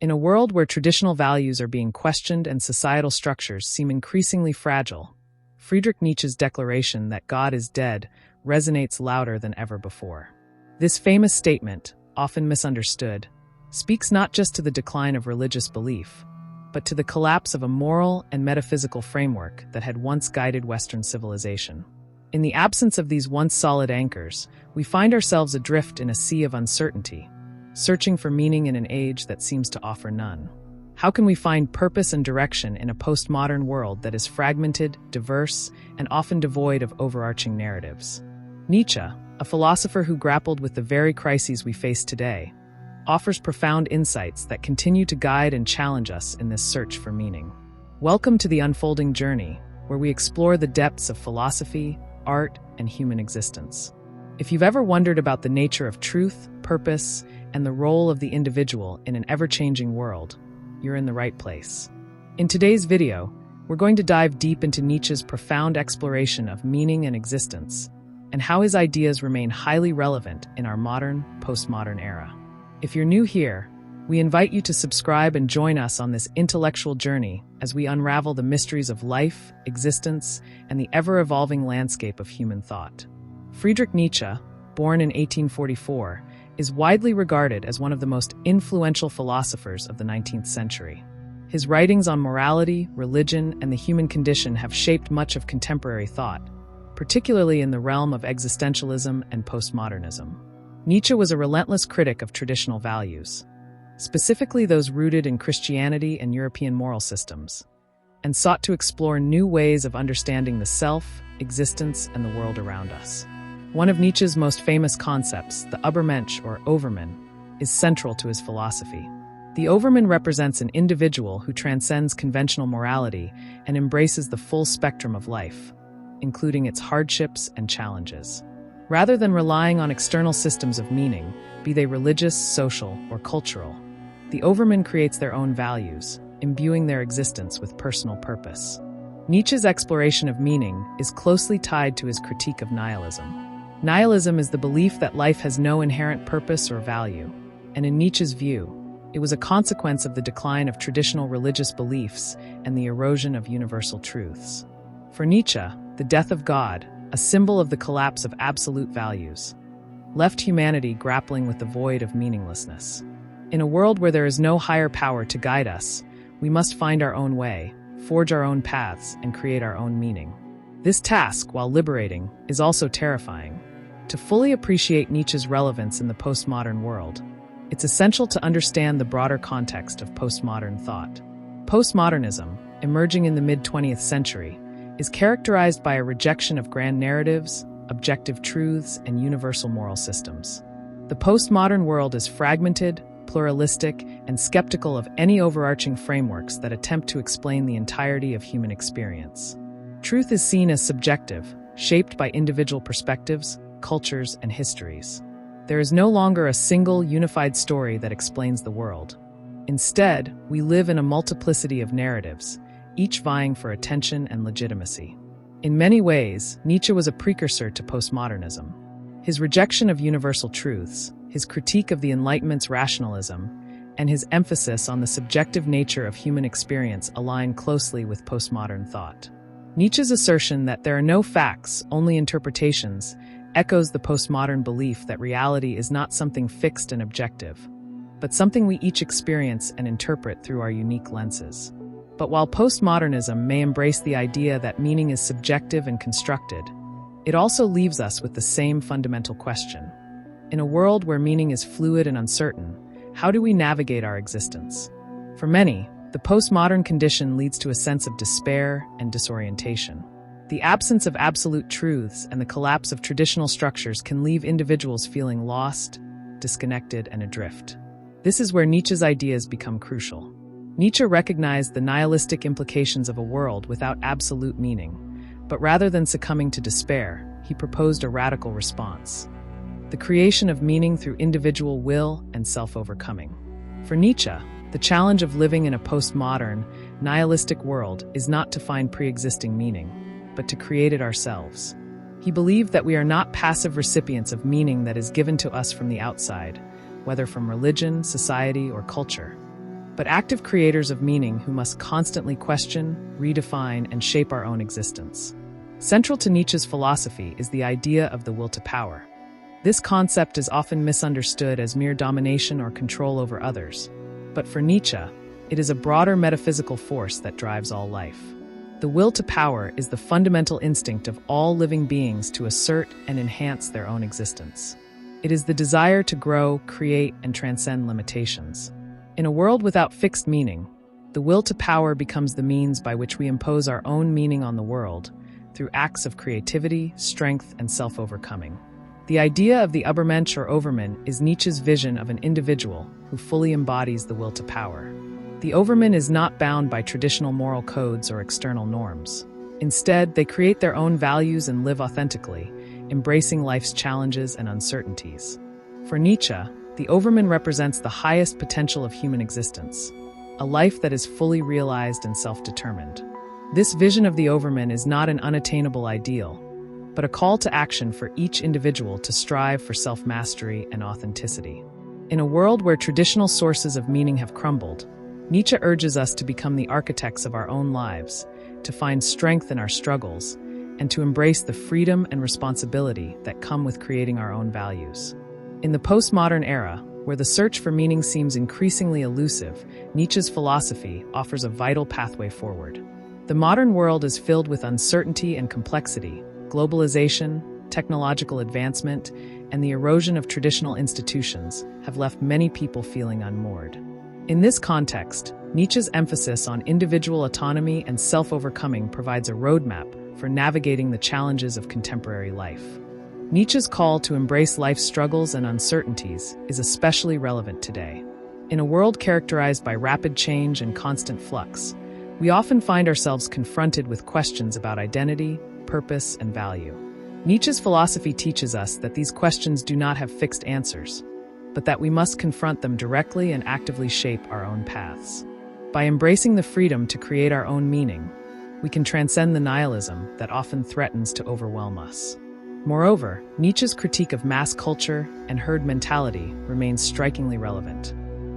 In a world where traditional values are being questioned and societal structures seem increasingly fragile, Friedrich Nietzsche's declaration that God is dead resonates louder than ever before. This famous statement, often misunderstood, speaks not just to the decline of religious belief, but to the collapse of a moral and metaphysical framework that had once guided Western civilization. In the absence of these once solid anchors, we find ourselves adrift in a sea of uncertainty, searching for meaning in an age that seems to offer none. How can we find purpose and direction in a postmodern world that is fragmented, diverse, and often devoid of overarching narratives? Nietzsche, a philosopher who grappled with the very crises we face today, offers profound insights that continue to guide and challenge us in this search for meaning. Welcome to the unfolding journey, where we explore the depths of philosophy, art, and human existence. If you've ever wondered about the nature of truth, purpose, and the role of the individual in an ever-changing world, you're in the right place. In today's video, we're going to dive deep into Nietzsche's profound exploration of meaning and existence, and how his ideas remain highly relevant in our modern, postmodern era. If you're new here, we invite you to subscribe and join us on this intellectual journey as we unravel the mysteries of life, existence, and the ever-evolving landscape of human thought. Friedrich Nietzsche, born in 1844, is widely regarded as one of the most influential philosophers of the 19th century. His writings on morality, religion, and the human condition have shaped much of contemporary thought, particularly in the realm of existentialism and postmodernism. Nietzsche was a relentless critic of traditional values, specifically those rooted in Christianity and European moral systems, and sought to explore new ways of understanding the self, existence, and the world around us. One of Nietzsche's most famous concepts, the Übermensch or Overman, is central to his philosophy. The Overman represents an individual who transcends conventional morality and embraces the full spectrum of life, including its hardships and challenges. Rather than relying on external systems of meaning, be they religious, social, or cultural, the Overman creates their own values, imbuing their existence with personal purpose. Nietzsche's exploration of meaning is closely tied to his critique of nihilism. Nihilism is the belief that life has no inherent purpose or value, and in Nietzsche's view, it was a consequence of the decline of traditional religious beliefs and the erosion of universal truths. For Nietzsche, the death of God, a symbol of the collapse of absolute values, left humanity grappling with the void of meaninglessness. In a world where there is no higher power to guide us, we must find our own way, forge our own paths, and create our own meaning. This task, while liberating, is also terrifying. To fully appreciate Nietzsche's relevance in the postmodern world, it's essential to understand the broader context of postmodern thought. Postmodernism, emerging in the mid-20th century, is characterized by a rejection of grand narratives, objective truths, and universal moral systems. The postmodern world is fragmented, pluralistic, and skeptical of any overarching frameworks that attempt to explain the entirety of human experience. Truth is seen as subjective, shaped by individual perspectives, cultures, and histories. There is no longer a single, unified story that explains the world. Instead, we live in a multiplicity of narratives, each vying for attention and legitimacy. In many ways, Nietzsche was a precursor to postmodernism. His rejection of universal truths, his critique of the Enlightenment's rationalism, and his emphasis on the subjective nature of human experience align closely with postmodern thought. Nietzsche's assertion that there are no facts, only interpretations, echoes the postmodern belief that reality is not something fixed and objective, but something we each experience and interpret through our unique lenses. But while postmodernism may embrace the idea that meaning is subjective and constructed, it also leaves us with the same fundamental question. In a world where meaning is fluid and uncertain, how do we navigate our existence? For many, the postmodern condition leads to a sense of despair and disorientation. The absence of absolute truths and the collapse of traditional structures can leave individuals feeling lost, disconnected, and adrift. This is where Nietzsche's ideas become crucial. Nietzsche recognized the nihilistic implications of a world without absolute meaning, but rather than succumbing to despair, he proposed a radical response: the creation of meaning through individual will and self-overcoming. For Nietzsche, the challenge of living in a postmodern, nihilistic world is not to find pre-existing meaning, but to create it ourselves. He believed that we are not passive recipients of meaning that is given to us from the outside, whether from religion, society, or culture. but active creators of meaning who must constantly question, redefine, and shape our own existence. Central to Nietzsche's philosophy is the idea of the will to power. This concept is often misunderstood as mere domination or control over others, but for Nietzsche, it is a broader metaphysical force that drives all life. The will to power is the fundamental instinct of all living beings to assert and enhance their own existence. It is the desire to grow, create, and transcend limitations. In a world without fixed meaning, the will to power becomes the means by which we impose our own meaning on the world through acts of creativity, strength, and self-overcoming. The idea of the Übermensch or Overman is Nietzsche's vision of an individual who fully embodies the will to power. The Overman is not bound by traditional moral codes or external norms. Instead, they create their own values and live authentically, embracing life's challenges and uncertainties. For Nietzsche, the Overman represents the highest potential of human existence, a life that is fully realized and self-determined. This vision of the Overman is not an unattainable ideal, but a call to action for each individual to strive for self-mastery and authenticity. In a world where traditional sources of meaning have crumbled, Nietzsche urges us to become the architects of our own lives, to find strength in our struggles, and to embrace the freedom and responsibility that come with creating our own values. In the postmodern era, where the search for meaning seems increasingly elusive, Nietzsche's philosophy offers a vital pathway forward. The modern world is filled with uncertainty and complexity. Globalization, technological advancement, and the erosion of traditional institutions have left many people feeling unmoored. In this context, Nietzsche's emphasis on individual autonomy and self-overcoming provides a roadmap for navigating the challenges of contemporary life. Nietzsche's call to embrace life's struggles and uncertainties is especially relevant today. In a world characterized by rapid change and constant flux, we often find ourselves confronted with questions about identity, purpose, and value. Nietzsche's philosophy teaches us that these questions do not have fixed answers, but that we must confront them directly and actively shape our own paths. By embracing the freedom to create our own meaning, we can transcend the nihilism that often threatens to overwhelm us. Moreover, Nietzsche's critique of mass culture and herd mentality remains strikingly relevant.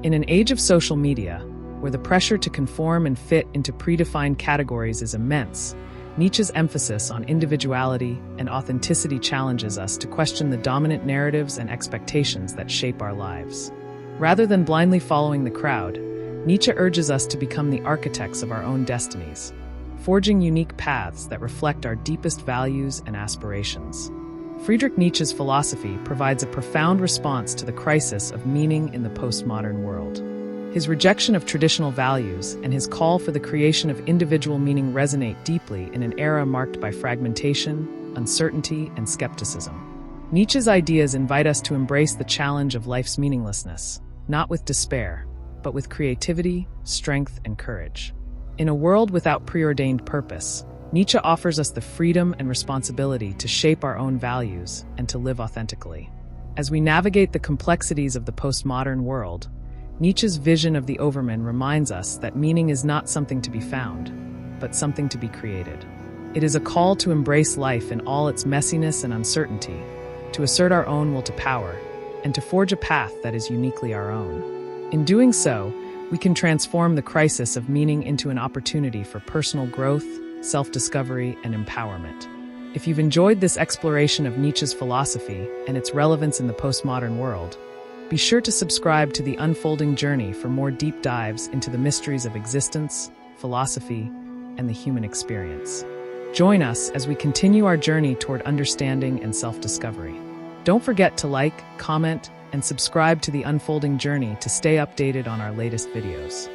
In an age of social media, where the pressure to conform and fit into predefined categories is immense, Nietzsche's emphasis on individuality and authenticity challenges us to question the dominant narratives and expectations that shape our lives. Rather than blindly following the crowd, Nietzsche urges us to become the architects of our own destinies, forging unique paths that reflect our deepest values and aspirations. Friedrich Nietzsche's philosophy provides a profound response to the crisis of meaning in the postmodern world. His rejection of traditional values and his call for the creation of individual meaning resonate deeply in an era marked by fragmentation, uncertainty, and skepticism. Nietzsche's ideas invite us to embrace the challenge of life's meaninglessness, not with despair, but with creativity, strength, and courage. In a world without preordained purpose, Nietzsche offers us the freedom and responsibility to shape our own values and to live authentically. As we navigate the complexities of the postmodern world, Nietzsche's vision of the Overman reminds us that meaning is not something to be found, but something to be created. It is a call to embrace life in all its messiness and uncertainty, to assert our own will to power, and to forge a path that is uniquely our own. In doing so, we can transform the crisis of meaning into an opportunity for personal growth, self-discovery, and empowerment. If you've enjoyed this exploration of Nietzsche's philosophy and its relevance in the postmodern world, be sure to subscribe to The Unfolding Journey for more deep dives into the mysteries of existence, philosophy, and the human experience. Join us as we continue our journey toward understanding and self-discovery. Don't forget to like, comment, and subscribe to The Unfolding Journey to stay updated on our latest videos.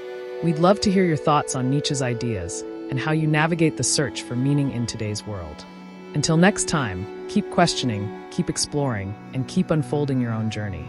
We'd love to hear your thoughts on Nietzsche's ideas and how you navigate the search for meaning in today's world. Until next time, keep questioning, keep exploring, and keep unfolding your own journey.